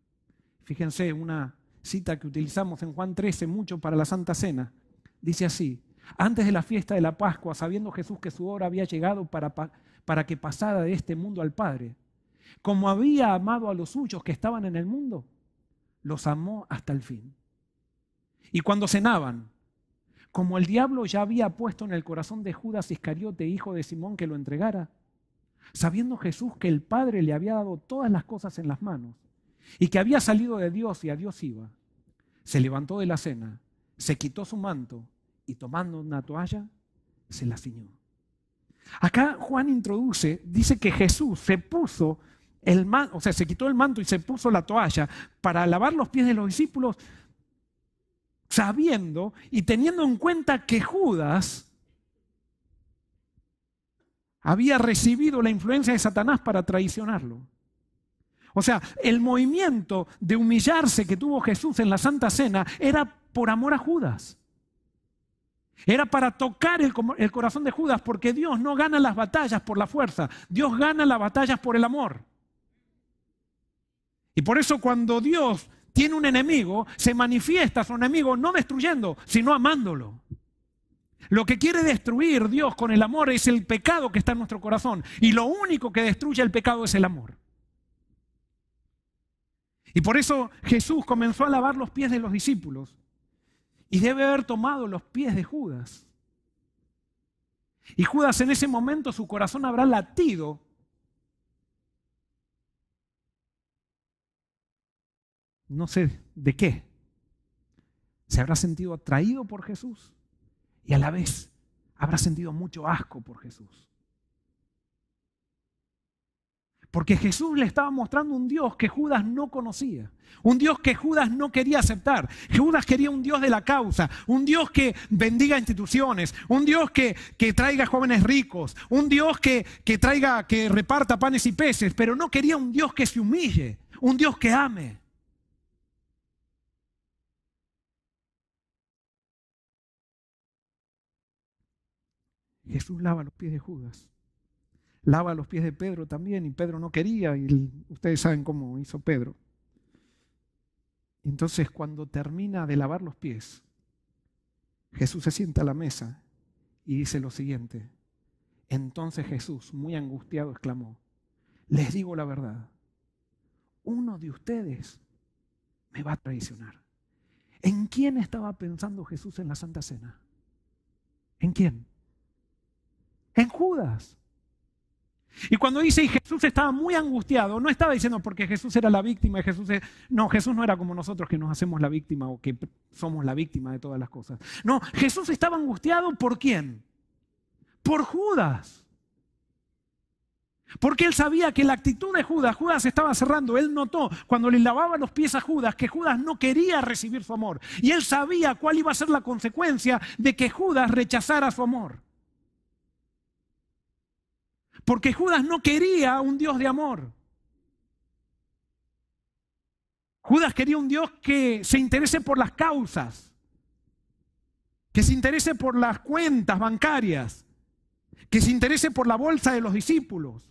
Fíjense, una cita que utilizamos en Juan 13 mucho para la Santa Cena. Dice así: antes de la fiesta de la Pascua, sabiendo Jesús que su hora había llegado para que pasara de este mundo al Padre, como había amado a los suyos que estaban en el mundo, los amó hasta el fin. Y cuando cenaban, como el diablo ya había puesto en el corazón de Judas Iscariote, hijo de Simón, que lo entregara, sabiendo Jesús que el Padre le había dado todas las cosas en las manos y que había salido de Dios y a Dios iba, se levantó de la cena, se quitó su manto y tomando una toalla, se la ciñó. Acá Juan introduce, dice que Jesús se puso el manto, o sea, se quitó el manto y se puso la toalla para lavar los pies de los discípulos, sabiendo y teniendo en cuenta que Judas había recibido la influencia de Satanás para traicionarlo. O sea, el movimiento de humillarse que tuvo Jesús en la Santa Cena era por amor a Judas. Era para tocar el corazón de Judas, porque Dios no gana las batallas por la fuerza, Dios gana las batallas por el amor. Y por eso cuando Dios tiene un enemigo, se manifiesta a su enemigo no destruyendo, sino amándolo. Lo que quiere destruir Dios con el amor es el pecado que está en nuestro corazón. Y lo único que destruye el pecado es el amor. Y por eso Jesús comenzó a lavar los pies de los discípulos. Y debe haber tomado los pies de Judas. Y Judas en ese momento su corazón habrá latido. No sé de qué. Se habrá sentido atraído por Jesús y a la vez habrá sentido mucho asco por Jesús. Porque Jesús le estaba mostrando un Dios que Judas no conocía. Un Dios que Judas no quería aceptar. Judas quería un Dios de la causa. Un Dios que bendiga instituciones. Un Dios que traiga jóvenes ricos. Un Dios que reparta panes y peces. Pero no quería un Dios que se humille. Un Dios que ame. Jesús lava los pies de Judas. Lava los pies de Pedro también, y Pedro no quería, y ustedes saben cómo hizo Pedro. Entonces, cuando termina de lavar los pies, Jesús se sienta a la mesa y dice lo siguiente: entonces Jesús, muy angustiado, exclamó: les digo la verdad, uno de ustedes me va a traicionar. ¿En quién estaba pensando Jesús en la Santa Cena? ¿En quién? En Judas. Y cuando dice, y Jesús estaba muy angustiado, no estaba diciendo porque Jesús era la víctima, Jesús no era como nosotros que nos hacemos la víctima o que somos la víctima de todas las cosas. No, Jesús estaba angustiado ¿por quién? Por Judas. Porque él sabía que la actitud de Judas estaba cerrando. Él notó cuando le lavaba los pies a Judas que Judas no quería recibir su amor. Y él sabía cuál iba a ser la consecuencia de que Judas rechazara su amor. Porque Judas no quería un Dios de amor. Judas quería un Dios que se interese por las causas, que se interese por las cuentas bancarias, que se interese por la bolsa de los discípulos.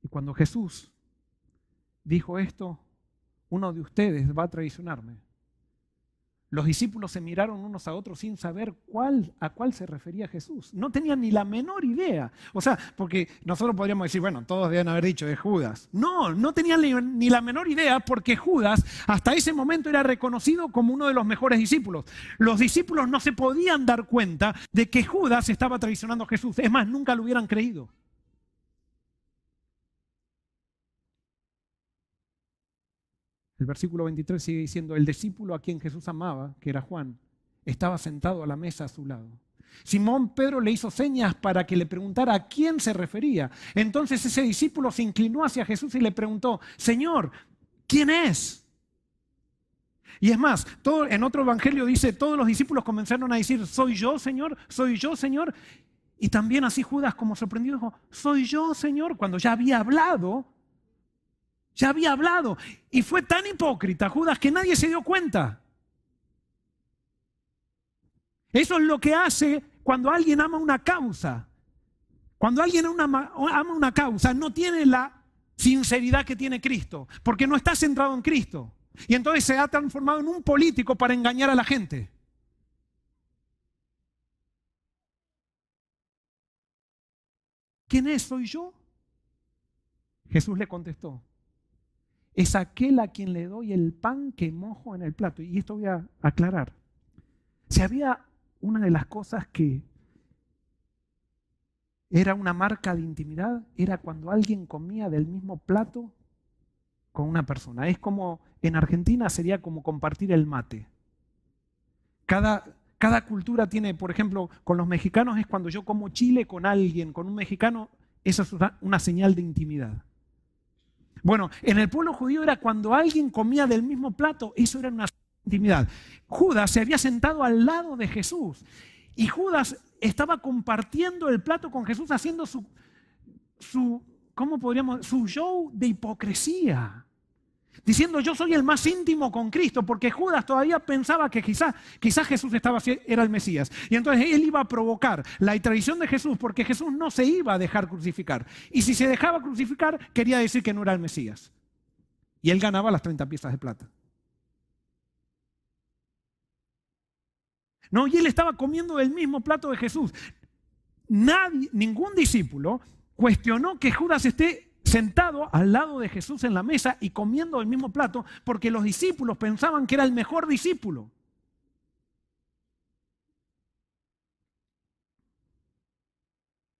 Y cuando Jesús dijo esto, uno de ustedes va a traicionarme. Los discípulos se miraron unos a otros sin saber a cuál se refería Jesús. No tenían ni la menor idea. O sea, porque nosotros podríamos decir, bueno, todos deben haber dicho de Judas. No, no tenían ni la menor idea porque Judas hasta ese momento era reconocido como uno de los mejores discípulos. Los discípulos no se podían dar cuenta de que Judas estaba traicionando a Jesús. Es más, nunca lo hubieran creído. El versículo 23 sigue diciendo, el discípulo a quien Jesús amaba, que era Juan, estaba sentado a la mesa a su lado. Simón Pedro le hizo señas para que le preguntara a quién se refería. Entonces ese discípulo se inclinó hacia Jesús y le preguntó, Señor, ¿quién es? Y es más, en otro evangelio dice, todos los discípulos comenzaron a decir, soy yo, Señor, soy yo, Señor. Y también así Judas, como sorprendido, dijo, soy yo, Señor, cuando ya había hablado. Ya había hablado. Y fue tan hipócrita Judas que nadie se dio cuenta. Eso es lo que hace cuando alguien ama una causa. Cuando alguien ama una causa, no tiene la sinceridad que tiene Cristo, porque no está centrado en Cristo. Y entonces se ha transformado en un político para engañar a la gente. ¿Quién es? ¿Soy yo? Jesús le contestó, es aquel a quien le doy el pan que mojo en el plato. Y esto voy a aclarar. Si había una de las cosas que era una marca de intimidad, era cuando alguien comía del mismo plato con una persona. Es como, en Argentina sería como compartir el mate. Cada cultura tiene, por ejemplo, con los mexicanos es cuando yo como chile con alguien, con un mexicano, eso es una señal de intimidad. Bueno, en el pueblo judío era cuando alguien comía del mismo plato, eso era una intimidad. Judas se había sentado al lado de Jesús y Judas estaba compartiendo el plato con Jesús, haciendo ¿cómo podríamos? Su show de hipocresía. Diciendo yo soy el más íntimo con Cristo, porque Judas todavía pensaba que quizás Jesús era el Mesías. Y entonces él iba a provocar la traición de Jesús, porque Jesús no se iba a dejar crucificar. Y si se dejaba crucificar, quería decir que no era el Mesías. Y él ganaba las 30 piezas de plata. No, y él estaba comiendo del mismo plato de Jesús. Ningún discípulo cuestionó que Judas esté sentado al lado de Jesús en la mesa y comiendo el mismo plato, porque los discípulos pensaban que era el mejor discípulo.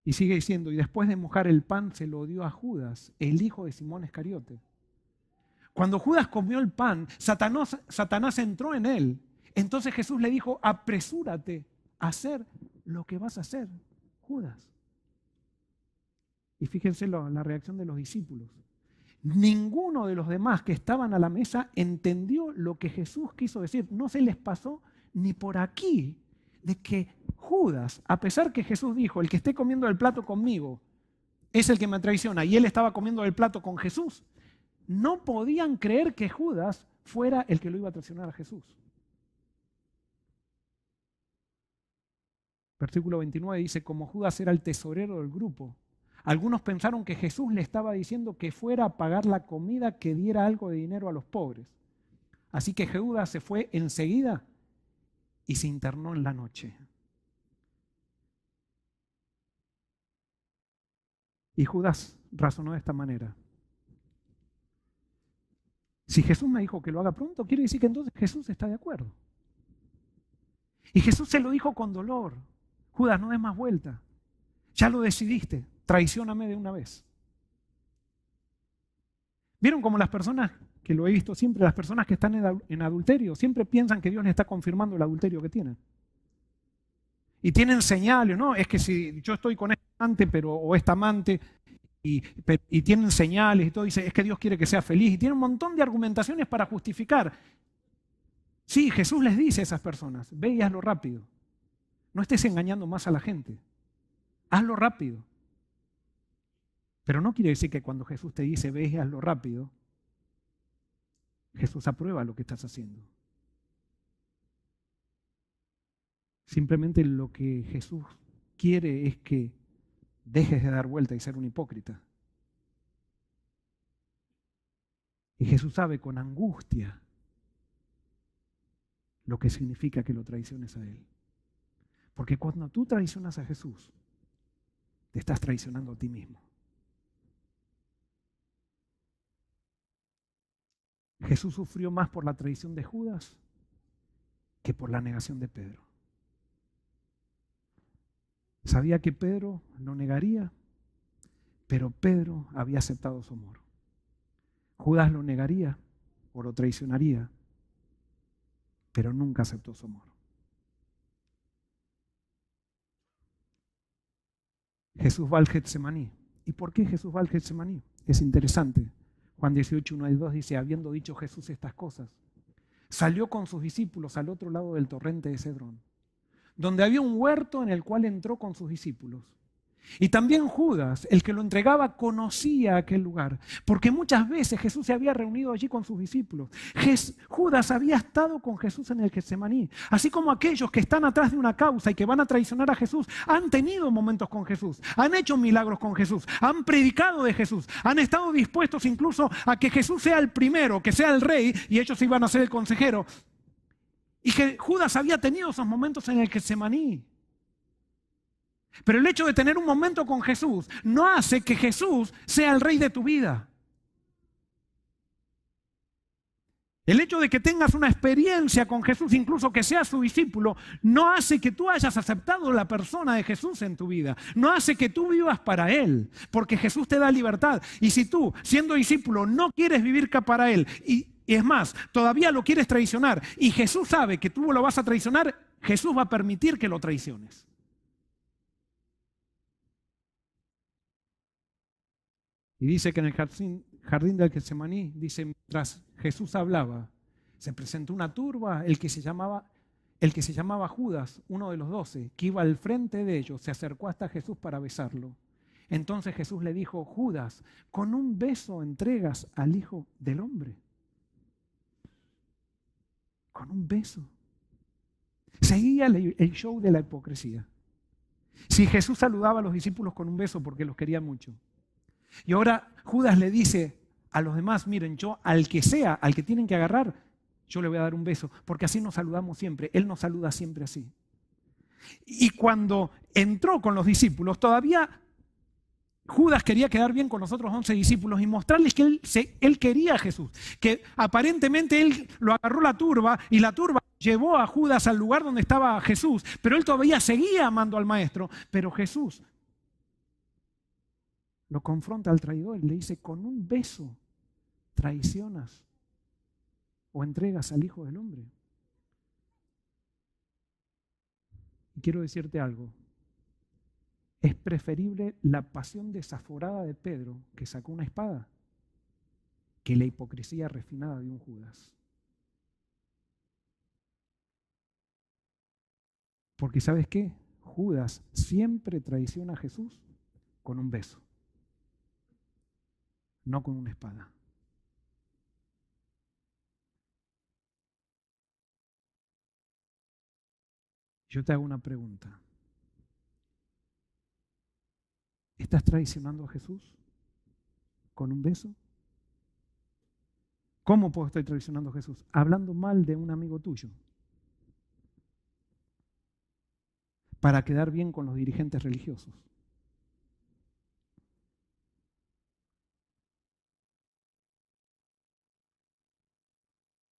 Y sigue diciendo, y después de mojar el pan se lo dio a Judas, el hijo de Simón Iscariote. Cuando Judas comió el pan, Satanás entró en él. Entonces Jesús le dijo, apresúrate a hacer lo que vas a hacer, Judas. Y fíjense la reacción de los discípulos. Ninguno de los demás que estaban a la mesa entendió lo que Jesús quiso decir. No se les pasó ni por aquí de que Judas, a pesar que Jesús dijo, el que esté comiendo el plato conmigo es el que me traiciona, y él estaba comiendo el plato con Jesús, no podían creer que Judas fuera el que lo iba a traicionar a Jesús. Versículo 29 dice, como Judas era el tesorero del grupo, algunos pensaron que Jesús le estaba diciendo que fuera a pagar la comida, que diera algo de dinero a los pobres. Así que Judas se fue enseguida y se internó en la noche. Y Judas razonó de esta manera. Si Jesús me dijo que lo haga pronto, quiere decir que entonces Jesús está de acuerdo. Y Jesús se lo dijo con dolor. Judas, no des más vuelta. Ya lo decidiste. Traicióname de una vez. ¿Vieron cómo las personas, que lo he visto siempre, las personas que están en adulterio, siempre piensan que Dios les está confirmando el adulterio que tienen? Y tienen señales, ¿no? Es que si yo estoy con este amante o esta amante, y tienen señales y todo, dice, es que Dios quiere que sea feliz. Y tienen un montón de argumentaciones para justificar. Sí, Jesús les dice a esas personas, ve y hazlo rápido. No estés engañando más a la gente. Hazlo rápido. Pero no quiere decir que cuando Jesús te dice, ve y hazlo rápido, Jesús aprueba lo que estás haciendo. Simplemente lo que Jesús quiere es que dejes de dar vuelta y ser un hipócrita. Y Jesús sabe con angustia lo que significa que lo traiciones a Él. Porque cuando tú traicionas a Jesús, te estás traicionando a ti mismo. Jesús sufrió más por la traición de Judas que por la negación de Pedro. Sabía que Pedro lo negaría, pero Pedro había aceptado su amor. Judas lo negaría o lo traicionaría, pero nunca aceptó su amor. Jesús va al Getsemaní. ¿Y por qué Jesús va al Getsemaní? Es interesante. Juan 18, 1 y 2 dice, habiendo dicho Jesús estas cosas, salió con sus discípulos al otro lado del torrente de Cedrón, donde había un huerto en el cual entró con sus discípulos. Y también Judas, el que lo entregaba, conocía aquel lugar, porque muchas veces Jesús se había reunido allí con sus discípulos. Judas había estado con Jesús en el Getsemaní, así como aquellos que están atrás de una causa y que van a traicionar a Jesús, han tenido momentos con Jesús, han hecho milagros con Jesús, han predicado de Jesús, han estado dispuestos incluso a que Jesús sea el primero, que sea el rey, y ellos iban a ser el consejero. Y que Judas había tenido esos momentos en el Getsemaní. Pero el hecho de tener un momento con Jesús no hace que Jesús sea el rey de tu vida. El hecho de que tengas una experiencia con Jesús, incluso que seas su discípulo, no hace que tú hayas aceptado la persona de Jesús en tu vida. No hace que tú vivas para Él, porque Jesús te da libertad. Y si tú, siendo discípulo, no quieres vivir para Él, y es más, todavía lo quieres traicionar, y Jesús sabe que tú lo vas a traicionar, Jesús va a permitir que lo traiciones. Y dice que en el jardín del Getsemaní, dice, mientras Jesús hablaba, se presentó una turba, el que se llamaba Judas, uno de los 12, que iba al frente de ellos, se acercó hasta Jesús para besarlo. Entonces Jesús le dijo, Judas, ¿con un beso entregas al Hijo del Hombre? Con un beso. Seguía el show de la hipocresía. Si Jesús saludaba a los discípulos con un beso porque los quería mucho. Y ahora Judas le dice a los demás, miren, yo al que sea, al que tienen que agarrar, yo le voy a dar un beso, porque así nos saludamos siempre. Él nos saluda siempre así. Y cuando entró con los discípulos, todavía Judas quería quedar bien con los otros 11 discípulos y mostrarles que él quería a Jesús, que aparentemente él lo agarró la turba y la turba llevó a Judas al lugar donde estaba Jesús, pero él todavía seguía amando al maestro, pero Jesús lo confronta al traidor y le dice, con un beso traicionas o entregas al Hijo del Hombre. Y quiero decirte algo, es preferible la pasión desaforada de Pedro, que sacó una espada, que la hipocresía refinada de un Judas. Porque ¿sabes qué? Judas siempre traiciona a Jesús con un beso, no con una espada. Yo te hago una pregunta. ¿Estás traicionando a Jesús con un beso? ¿Cómo puedo estar traicionando a Jesús? Hablando mal de un amigo tuyo. Para quedar bien con los dirigentes religiosos.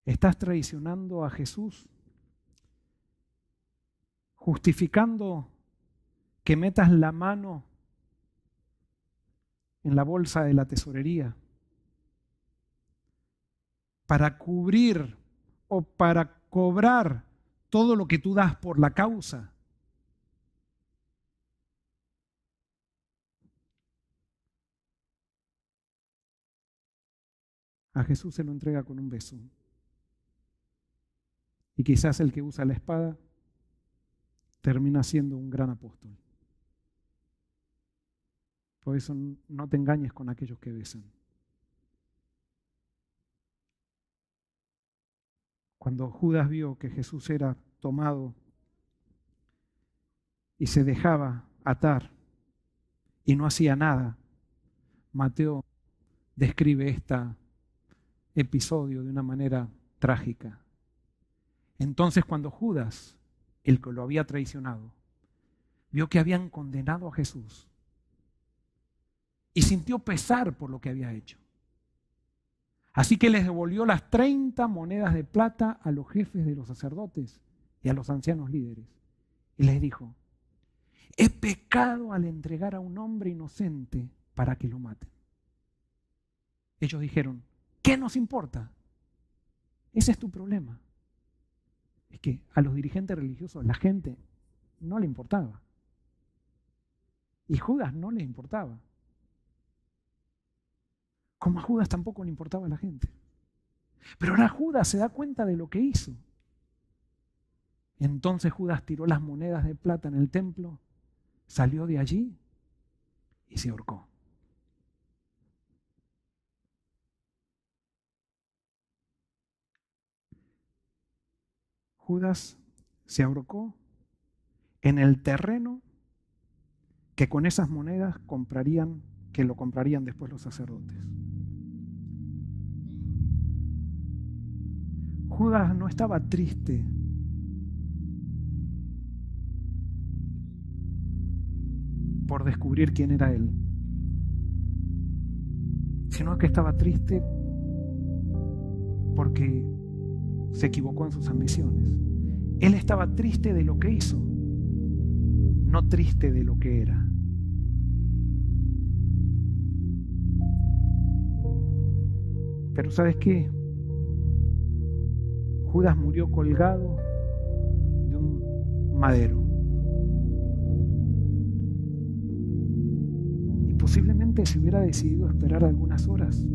¿Estás traicionando a Jesús justificando que metas la mano en la bolsa de la tesorería para cubrir o para cobrar todo lo que tú das por la causa? A Jesús se lo entrega con un beso. Y quizás el que usa la espada termina siendo un gran apóstol. Por eso no te engañes con aquellos que besan. Cuando Judas vio que Jesús era tomado y se dejaba atar y no hacía nada, Mateo describe episodio de una manera trágica. Entonces, cuando Judas, el que lo había traicionado, vio que habían condenado a Jesús y sintió pesar por lo que había hecho. Así que les devolvió las 30 monedas de plata a los jefes de los sacerdotes y a los ancianos líderes. Y les dijo: he pecado al entregar a un hombre inocente para que lo maten. Ellos dijeron: ¿qué nos importa? Ese es tu problema. Es que a los dirigentes religiosos, la gente, no le importaba. Y Judas no le importaba. Como a Judas tampoco le importaba a la gente. Pero ahora Judas se da cuenta de lo que hizo. Entonces Judas tiró las monedas de plata en el templo, salió de allí y se ahorcó. Judas se ahorcó en el terreno que con esas monedas lo comprarían después los sacerdotes. Judas no estaba triste por descubrir quién era él, sino que estaba triste porque se equivocó en sus ambiciones. Él estaba triste de lo que hizo, no triste de lo que era. Pero ¿sabes qué? Judas murió colgado de un madero. Y posiblemente se hubiera decidido esperar algunas horas.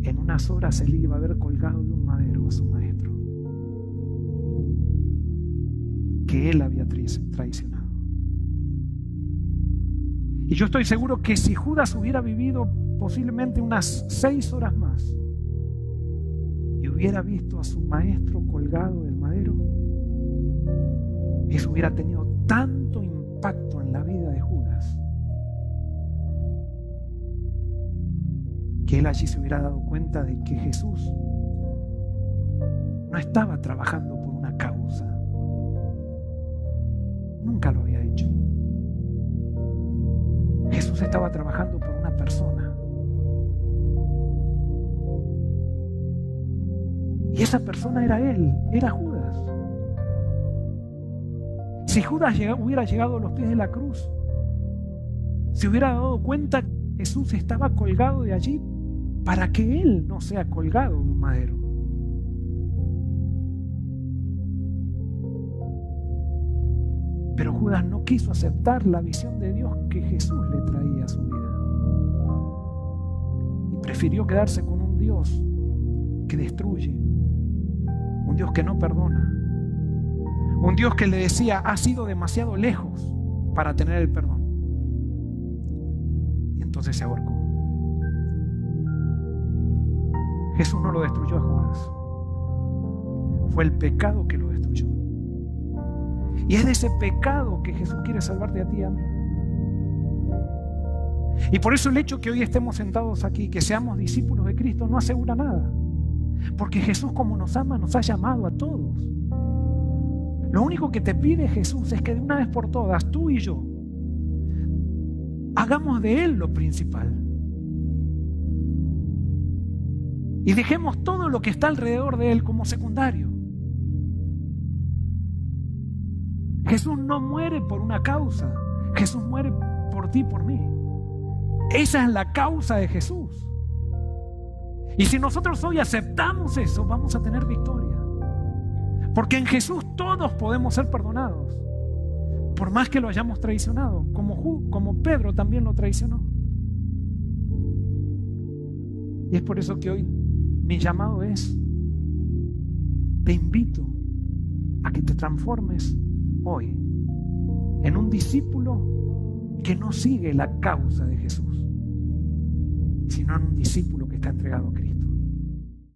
En unas horas él iba a haber colgado de un madero a su maestro, que él había traicionado. Y yo estoy seguro que si Judas hubiera vivido posiblemente unas 6 horas más y hubiera visto a su maestro colgado del madero, eso hubiera tenido tanto impacto en la vida de Judas que él allí se hubiera dado cuenta de que Jesús no estaba trabajando por una causa. Nunca lo había hecho. Jesús estaba trabajando por una persona. Y esa persona era él, era Judas. Si Judas hubiera llegado a los pies de la cruz, se hubiera dado cuenta que Jesús estaba colgado de allí para que él no sea colgado de un madero. Pero Judas no quiso aceptar la visión de Dios que Jesús le traía a su vida. Y prefirió quedarse con un Dios que destruye, un Dios que no perdona, un Dios que le decía: has sido demasiado lejos para tener el perdón. Y entonces se ahorcó. Jesús no lo destruyó a Judas. Fue el pecado que lo destruyó. Y es de ese pecado que Jesús quiere salvarte a ti y a mí. Y por eso el hecho que hoy estemos sentados aquí, que seamos discípulos de Cristo, no asegura nada. Porque Jesús, como nos ama, nos ha llamado a todos. Lo único que te pide Jesús es que de una vez por todas, tú y yo, hagamos de Él lo principal. Y dejemos todo lo que está alrededor de Él como secundario. Jesús no muere por una causa. Jesús muere por ti y por mí. Esa es la causa de Jesús. Y si nosotros hoy aceptamos eso, vamos a tener victoria. Porque en Jesús todos podemos ser perdonados, por más que lo hayamos traicionado, como Pedro también lo traicionó. Y es por eso que hoy mi llamado es: te invito a que te transformes hoy en un discípulo que no sigue la causa de Jesús, sino en un discípulo que está entregado a Cristo.